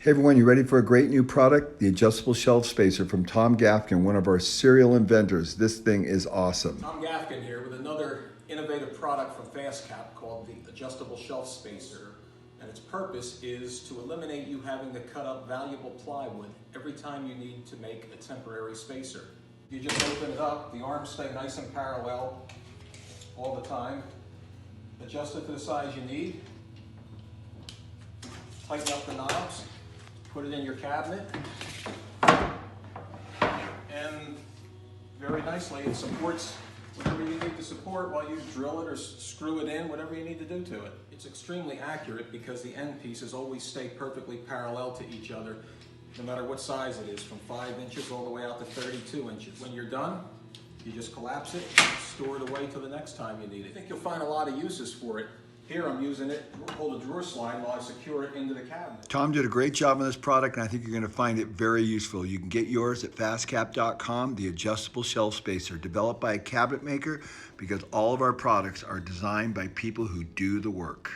Hey everyone, you ready for a great new product? The adjustable shelf spacer from Tom Gafgen, one of our serial inventors. This thing is awesome. Tom Gafgen here with another innovative product from FastCap called the adjustable shelf spacer. And its purpose is to eliminate you having to cut up valuable plywood every time you need to make a temporary spacer. You just open it up, the arms stay nice and parallel all the time. Adjust it to the size you need. Tighten up the knobs. Put it in your cabinet, and very nicely it supports whatever you need to support while you drill it or screw it in, whatever you need to do to it. It's extremely accurate because the end pieces always stay perfectly parallel to each other, no matter what size it is, from 5 inches all the way out to 32 inches. When you're done, you just collapse it, store it away till the next time you need it. I think you'll find a lot of uses for it. Here I'm using it to hold a drawer slide while I secure it into the cabinet. Tom did a great job on this product, and I think you're going to find it very useful. You can get yours at fastcap.com, the adjustable shelf spacer, developed by a cabinet maker, because all of our products are designed by people who do the work.